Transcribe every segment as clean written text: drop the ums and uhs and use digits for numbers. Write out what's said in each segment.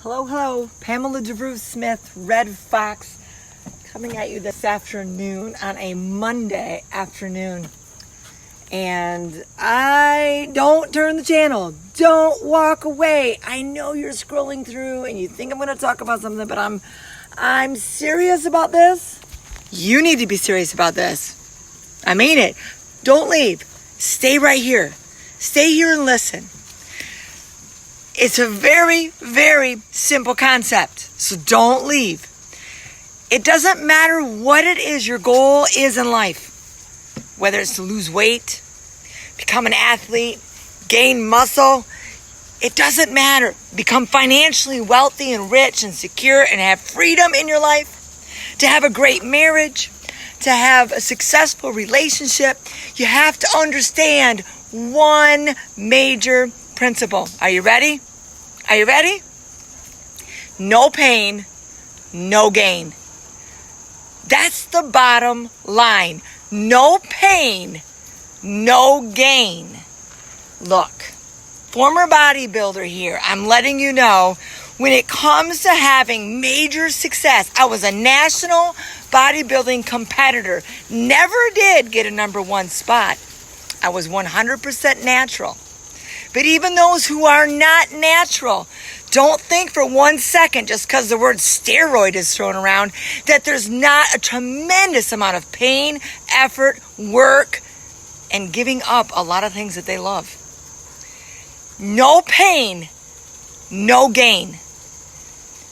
Hello, hello. Pamela DeVries Smith, Red Fox, coming at you this afternoon on a Monday afternoon. And don't turn the channel. Don't walk away. I know you're scrolling through and you think I'm going to talk about something, but I'm serious about this. You need to be serious about this. I mean it. Don't leave. Stay right here. Stay here and listen. It's a very, very simple concept, so don't leave. It doesn't matter what it is your goal is in life, whether it's to lose weight, become an athlete, gain muscle. It doesn't matter. Become financially wealthy and rich and secure and have freedom in your life, to have a great marriage, to have a successful relationship. You have to understand one major principle. Are you ready? Are you ready? No pain, no gain. That's the bottom line. No pain, no gain. Look, former bodybuilder here, I'm letting you know, when it comes to having major success, I was a national bodybuilding competitor. Never did get a number one spot. I was 100% natural. But even those who are not natural, don't think for 1 second, just because the word steroid is thrown around, that there's not a tremendous amount of pain, effort, work, and giving up a lot of things that they love. No pain, no gain.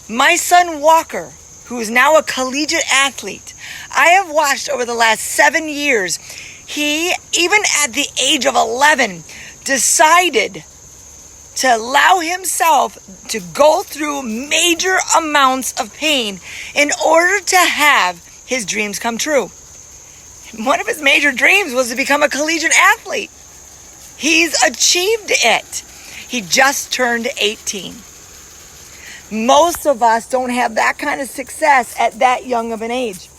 My son Walker, who is now a collegiate athlete, I have watched over the last 7 years, he, even at the age of 11, decided to allow himself to go through major amounts of pain in order to have his dreams come true. One of his major dreams was to become a collegiate athlete. He's achieved it. He just turned 18. Most of us don't have that kind of success at that young of an age.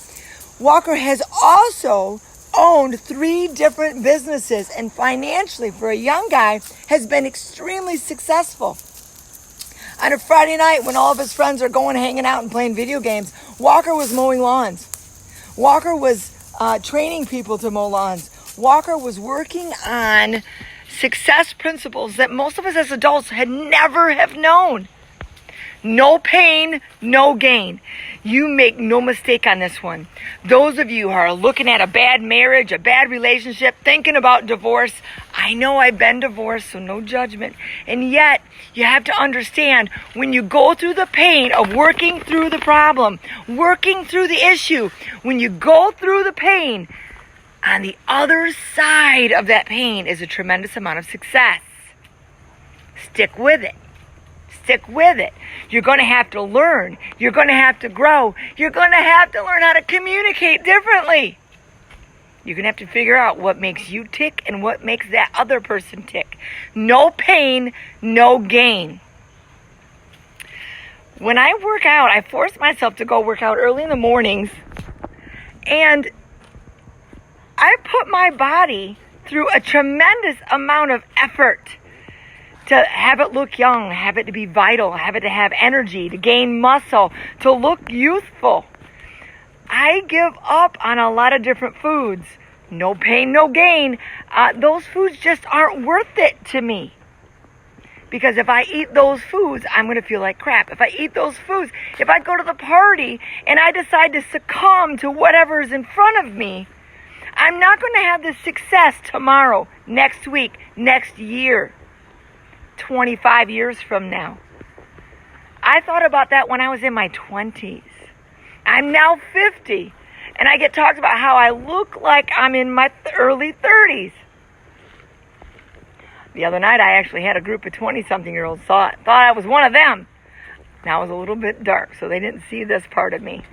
Walker has also owned 3 different businesses and financially, for a young guy, has been extremely successful. On a Friday night when all of his friends are going hanging out and playing video games, Walker was mowing lawns. Walker was training people to mow lawns. Walker was working on success principles that most of us as adults had never have known. No pain, no gain. You make no mistake on this one. Those of you who are looking at a bad marriage, a bad relationship, thinking about divorce, I know I've been divorced, so no judgment. And yet, you have to understand, when you go through the pain of working through the problem, working through the issue, when you go through the pain, on the other side of that pain is a tremendous amount of success. Stick with it. Stick with it. You're going to have to learn. You're going to have to grow. You're going to have to learn how to communicate differently. You're going to have to figure out what makes you tick and what makes that other person tick. No pain, no gain. When I work out, I force myself to go work out early in the mornings. And I put my body through a tremendous amount of effort to have it look young, have it to be vital, have it to have energy, to gain muscle, to look youthful. I give up on a lot of different foods. No pain, no gain. Those foods just aren't worth it to me. Because if I eat those foods, I'm going to feel like crap. If I eat those foods, if I go to the party and I decide to succumb to whatever is in front of me, I'm not going to have the success tomorrow, next week, next year. 25 years from now. I thought about that when I was in my 20s. I'm now 50, and I get talked about how I look like I'm in my early 30s. The other night, I actually had a group of 20-something-year-olds thought I was one of them. Now I was a little bit dark, so they didn't see this part of me.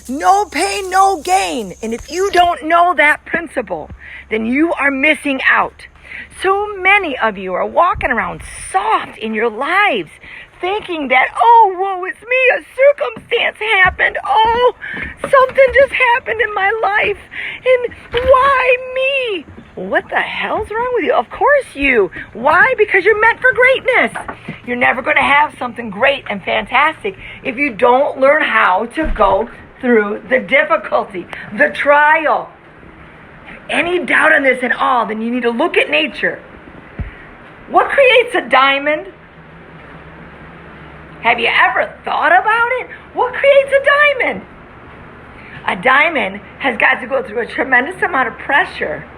No pain, no gain. And if you don't know that principle, then you are missing out. So many of you are walking around soft in your lives, thinking that, oh, woe, it's me, a circumstance happened. Oh, something just happened in my life. And why me? What the hell's wrong with you? Of course you. Why? Because you're meant for greatness. You're never going to have something great and fantastic if you don't learn how to go through the difficulty, the trial. Any doubt on this at all, then you need to look at nature. What creates a diamond? Have you ever thought about it? What creates a diamond? A diamond has got to go through a tremendous amount of pressure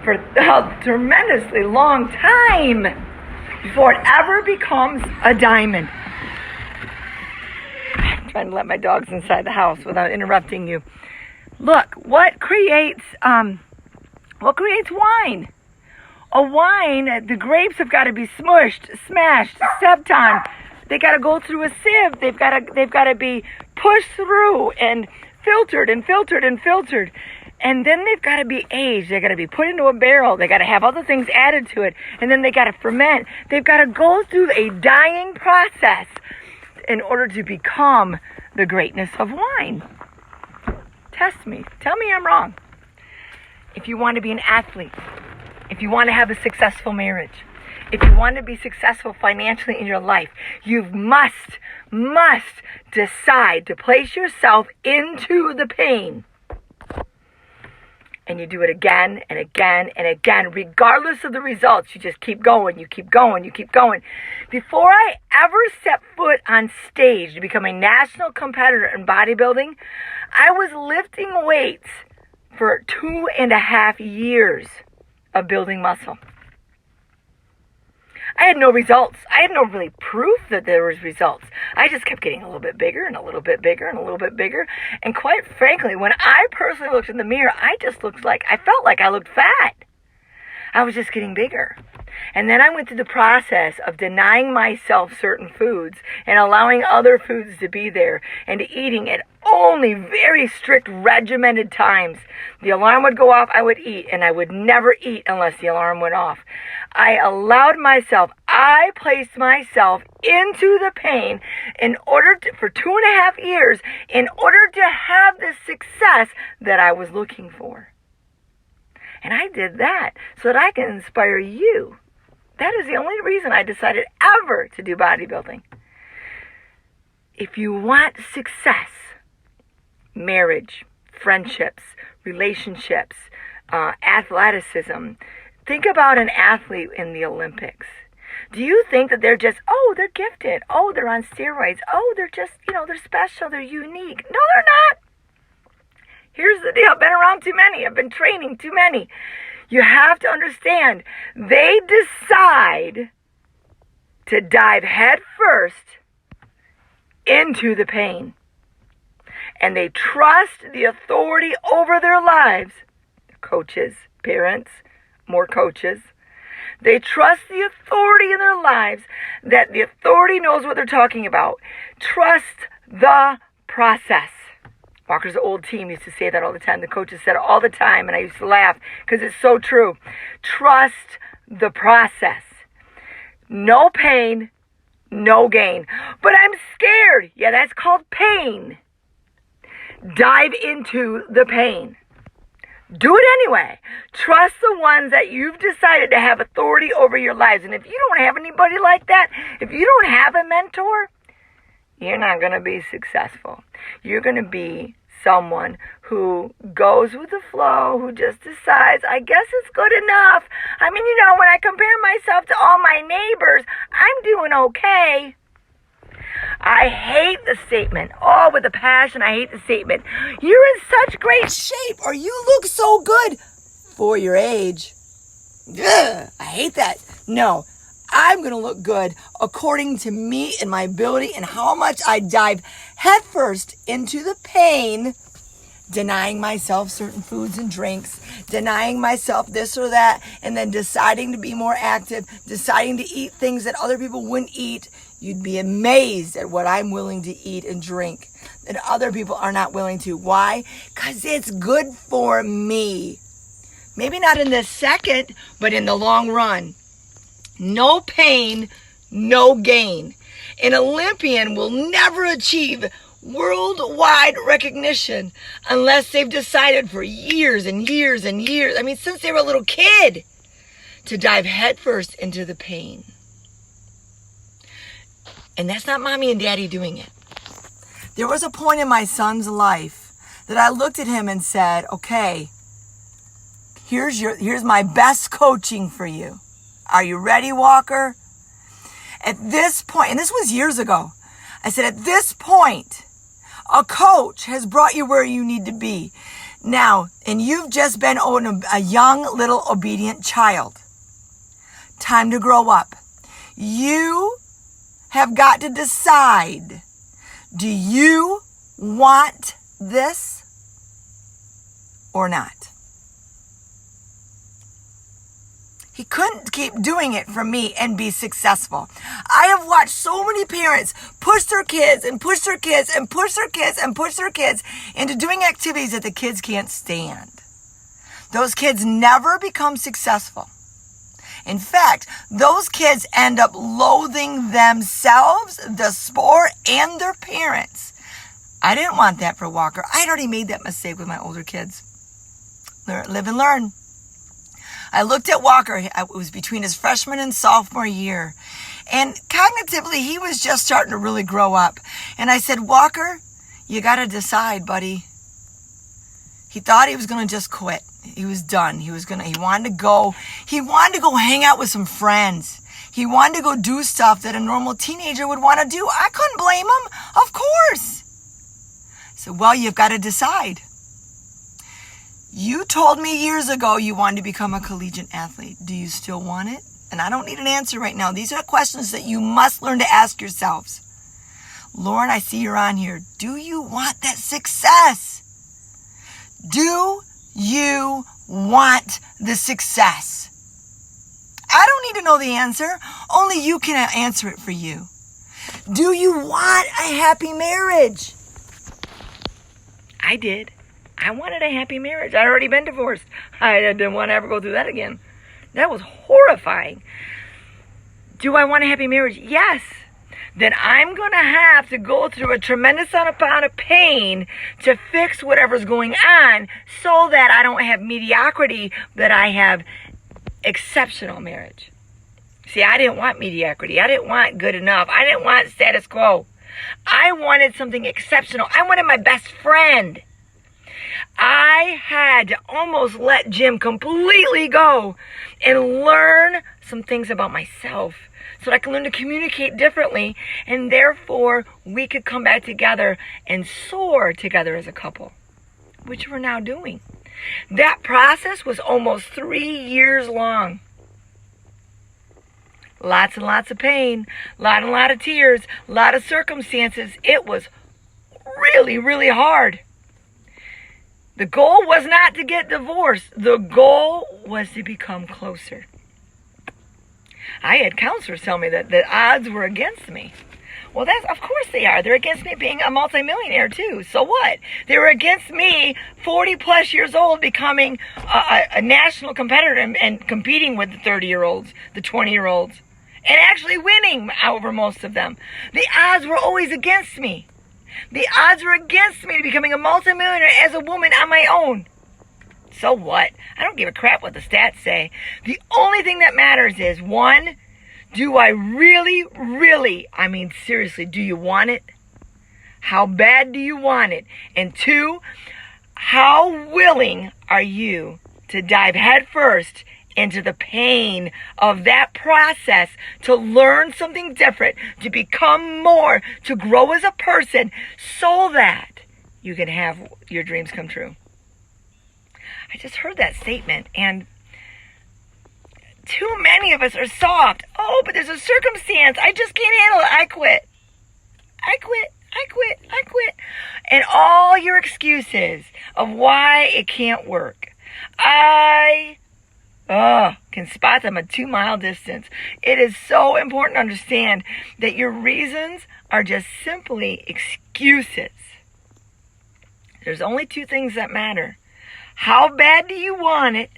for a tremendously long time before it ever becomes a diamond. I'm trying to let my dogs inside the house without interrupting you. Look, what creates wine? A wine, the grapes have got to be smushed, smashed, stepped on. They got to go through a sieve. They've got to be pushed through and filtered and filtered and filtered. And then they've got to be aged. They've got to be put into a barrel. They got to have other things added to it. And then they got to ferment. They've got to go through a dyeing process in order to become the greatness of wine. Test me. Tell me I'm wrong. If you want to be an athlete, if you want to have a successful marriage, if you want to be successful financially in your life, you must decide to place yourself into the pain. And you do it again and again and again, regardless of the results. You just keep going, you keep going, you keep going. Before I ever stepped foot on stage to become a national competitor in bodybuilding, I was lifting weights for 2.5 years of building muscle. I had no results. I had no really proof that there was results. I just kept getting a little bit bigger and a little bit bigger and a little bit bigger. And quite frankly, when I personally looked in the mirror, I felt like I looked fat. I was just getting bigger. And then I went through the process of denying myself certain foods and allowing other foods to be there and eating at only very strict regimented times. The alarm would go off, I would eat, and I would never eat unless the alarm went off. I placed myself into the pain for 2.5 years in order to have the success that I was looking for. And I did that so that I can inspire you. That is the only reason I decided ever to do bodybuilding. If you want success, marriage, friendships, relationships, athleticism, think about an athlete in the Olympics. Do you think that they're just, they're gifted, they're on steroids, they're just, they're special, they're unique? No, they're not. Here's the deal. I've been around too many. I've been training too many. You have to understand, they decide to dive head first into the pain. And they trust the authority over their lives. Coaches, parents, more coaches. They trust the authority in their lives, that the authority knows what they're talking about. Trust the process. Walker's old team used to say that all the time. The coaches said it all the time, and I used to laugh because it's so true. Trust the process. No pain, no gain. But I'm scared. Yeah, that's called pain. Dive into the pain. Do it anyway. Trust the ones that you've decided to have authority over your lives. And if you don't have anybody like that, if you don't have a mentor, you're not going to be successful. You're going to be someone who goes with the flow, who just decides, I guess it's good enough. I mean, when I compare myself to all my neighbors, I'm doing okay. I hate the statement. With a passion, I hate the statement. You're in such great shape, or you look so good for your age. Ugh, I hate that. No, I'm going to look good according to me and my ability and how much I dive headfirst into the pain, denying myself certain foods and drinks, denying myself this or that, and then deciding to be more active, deciding to eat things that other people wouldn't eat. You'd be amazed at what I'm willing to eat and drink that other people are not willing to. Why? Because it's good for me. Maybe not in the second, but in the long run. No pain, no gain. An Olympian will never achieve worldwide recognition unless they've decided for years and years and years, since they were a little kid, to dive headfirst into the pain. And that's not mommy and daddy doing it. There was a point in my son's life that I looked at him and said, okay, here's my best coaching for you. Are you ready, Walker? At this point, and this was years ago, I said, at this point, a coach has brought you where you need to be. Now, and you've just been a young little obedient child. Time to grow up. You have got to decide, do you want this or not? He couldn't keep doing it for me and be successful. I have watched so many parents push their kids and push their kids and push their kids and push their kids into doing activities that the kids can't stand. Those kids never become successful. In fact, those kids end up loathing themselves, the sport, and their parents. I didn't want that for Walker. I had already made that mistake with my older kids. Live and learn. I looked at Walker. It was between his freshman and sophomore year. And cognitively, he was just starting to really grow up. And I said, Walker, you got to decide, buddy. He thought he was going to just quit. He was done. He wanted to go hang out with some friends. He wanted to go do stuff that a normal teenager would want to do. I couldn't blame him. Of course. So, well, you've got to decide. You told me years ago you wanted to become a collegiate athlete. Do you still want it? And I don't need an answer right now. These are questions that you must learn to ask yourselves. Lauren, I see you're on here. Do you want that success? Do you want the success? I don't need to know the answer. Only you can answer it for you. Do you want a happy marriage? I did. I wanted a happy marriage. I'd already been divorced. I didn't want to ever go through that again. That was horrifying. Do I want a happy marriage? Yes. Then I'm going to have to go through a tremendous amount of pain to fix whatever's going on so that I don't have mediocrity, that I have exceptional marriage. See, I didn't want mediocrity. I didn't want good enough. I didn't want status quo. I wanted something exceptional. I wanted my best friend. I had to almost let Jim completely go and learn some things about myself so that I can learn to communicate differently, and therefore we could come back together and soar together as a couple, which we're now doing. That process was almost 3 years long. Lots and lots of pain, lot of tears, a lot of circumstances. It was really, really hard. The goal was not to get divorced. The goal was to become closer. I had counselors tell me that the odds were against me. Well, of course they are. They're against me being a multimillionaire too. So what? They were against me, 40 plus years old, becoming a national competitor and competing with the 30-year-olds, the 20-year-olds, and actually winning over most of them. The odds were always against me. The odds were against me to becoming a multimillionaire as a woman on my own. So what? I don't give a crap what the stats say. The only thing that matters is, one, do I really, seriously, do you want it? How bad do you want it? And two, how willing are you to dive headfirst into the pain of that process, to learn something different, to become more, to grow as a person, so that you can have your dreams come true. I just heard that statement, and too many of us are soft. Oh, but there's a circumstance. I just can't handle it. I quit. And all your excuses of why it can't work. I can spot them a 2-mile distance. It is so important to understand that your reasons are just simply excuses. There's only 2 things that matter. How bad do you want it?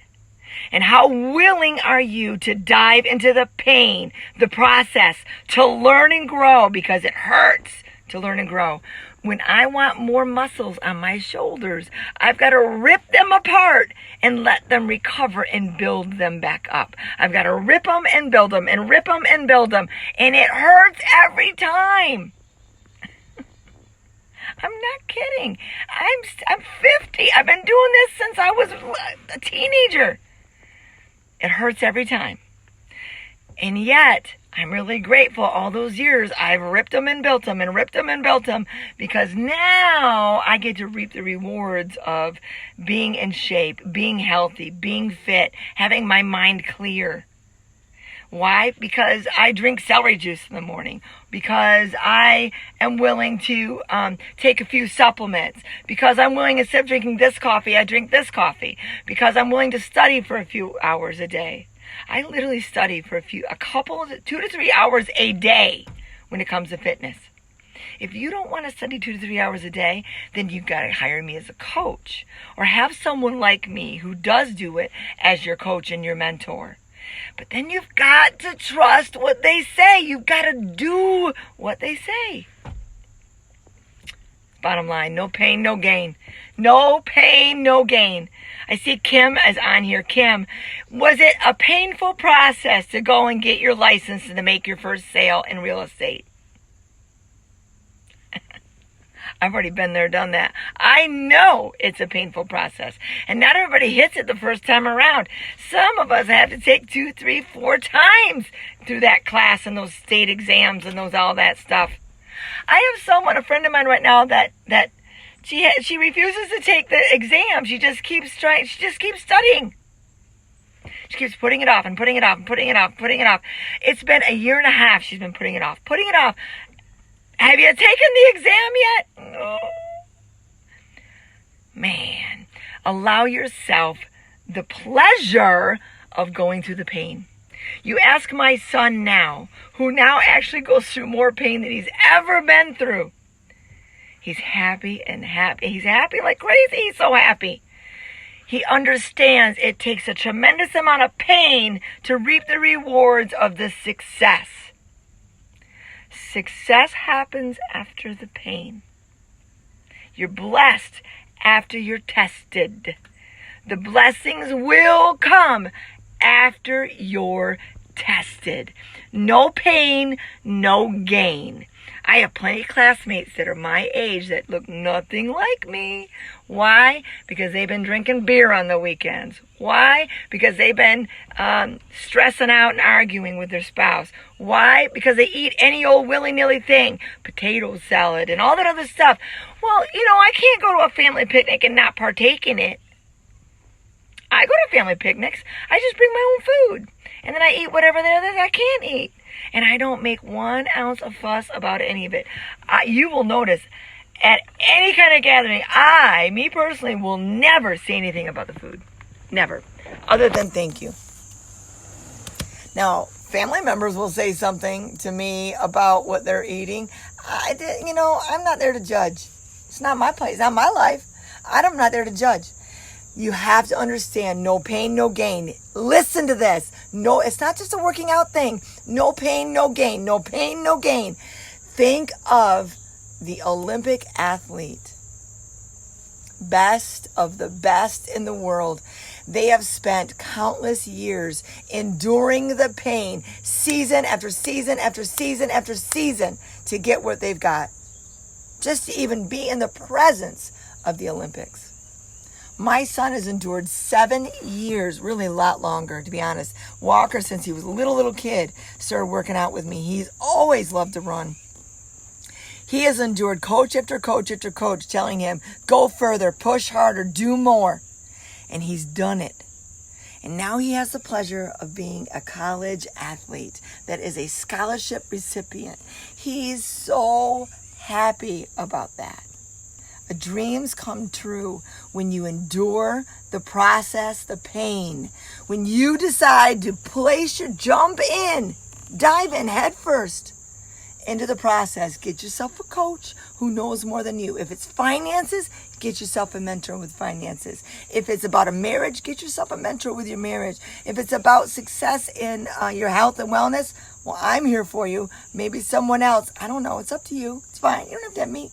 And how willing are you to dive into the pain, the process, to learn and grow, because it hurts to learn and grow. When I want more muscles on my shoulders, I've got to rip them apart and let them recover and build them back up. I've got to rip them and build them and rip them and build them. And it hurts every time. I'm not kidding. I'm 50. I've been doing this since I was a teenager. It hurts every time. And yet, I'm really grateful all those years I've ripped them and built them and ripped them and built them, because now I get to reap the rewards of being in shape, being healthy, being fit, having my mind clear. Why? Because I drink celery juice in the morning. Because I am willing to take a few supplements. Because I'm willing, instead of drinking this coffee, I drink this coffee. Because I'm willing to study for a few hours a day. I literally study for 2 to 3 hours a day when it comes to fitness. If you don't want to study 2 to 3 hours a day, then you've got to hire me as a coach. Or have someone like me who does do it as your coach and your mentor. But then you've got to trust what they say. You've got to do what they say. Bottom line, no pain, no gain. No pain, no gain. I see Kim is on here. Kim, was it a painful process to go and get your license and to make your first sale in real estate? I've already been there, done that. I know it's a painful process. And not everybody hits it the first time around. Some of us have to take 2, 3, 4 times through that class and those state exams and all that stuff. I have a friend of mine right now that she refuses to take the exam. She just keeps studying. She keeps putting it off and putting it off and putting it off, putting it off. It's been a year and a half she's been putting it off. Have you taken the exam yet? No. Man, allow yourself the pleasure of going through the pain. You ask my son now, who now actually goes through more pain than he's ever been through. He's happy and happy. He's happy like crazy. He's so happy. He understands it takes a tremendous amount of pain to reap the rewards of the success. Success happens after the pain. You're blessed after you're tested. The blessings will come after you're tested. No pain, no gain. I have plenty of classmates that are my age that look nothing like me. Why? Because they've been drinking beer on the weekends. Why? Because they've been stressing out and arguing with their spouse. Why? Because they eat any old willy-nilly thing. Potato salad and all that other stuff. Well, I can't go to a family picnic and not partake in it. I go to family picnics. I just bring my own food. And then I eat whatever there that I can't eat. And I don't make 1 ounce of fuss about any of it. You will notice at any kind of gathering, me personally, will never say anything about the food. Never. Other than thank you. Now, family members will say something to me about what they're eating. I'm not there to judge. It's not my place. It's not my life. I'm not there to judge. You have to understand, no pain, no gain. Listen to this. No, it's not just a working out thing. No pain, no gain. No pain, no gain. Think of the Olympic athlete. Best of the best in the world. They have spent countless years enduring the pain, season after season after season after season, to get what they've got. Just to even be in the presence of the Olympics. My son has endured 7 years, really a lot longer, to be honest. Walker, since he was a little kid, started working out with me. He's always loved to run. He has endured coach after coach after coach telling him, go further, push harder, do more. And he's done it. And now he has the pleasure of being a college athlete that is a scholarship recipient. He's so happy about that. Dreams come true when you endure the process, the pain. When you decide to dive in head first into the process. Get yourself a coach who knows more than you. If it's finances, get yourself a mentor with finances. If it's about a marriage, get yourself a mentor with your marriage. If it's about success in your health and wellness, Well, I'm here for you. Maybe someone else. I don't know. It's up to you. It's fine. You don't have to have me.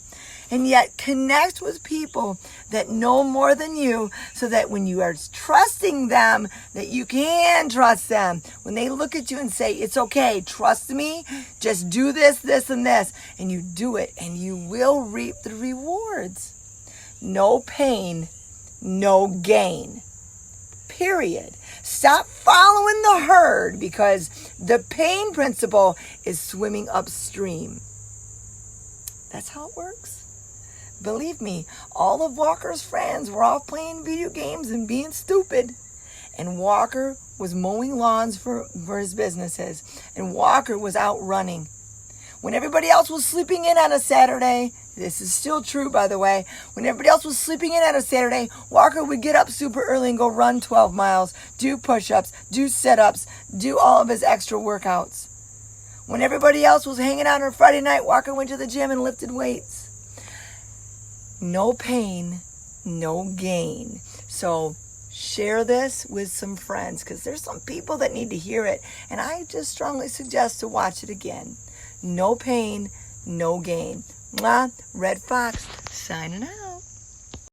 And yet connect with people that know more than you so that when you are trusting them, that you can trust them. When they look at you and say, it's okay, trust me, just do this, this, and this, and you do it, and you will reap the rewards. No pain, no gain. Period. Stop following the herd because the pain principle is swimming upstream. That's how it works. Believe me, all of Walker's friends were off playing video games and being stupid. And Walker was mowing lawns for his businesses. And Walker was out running. When everybody else was sleeping in on a Saturday, this is still true, by the way. When everybody else was sleeping in on a Saturday, Walker would get up super early and go run 12 miles, do push-ups, do sit-ups, do all of his extra workouts. When everybody else was hanging out on Friday night, Walker went to the gym and lifted weights. No pain, no gain. So share this with some friends because there's some people that need to hear it. And I just strongly suggest to watch it again. No pain, no gain. Mwah, Red Fox signing out.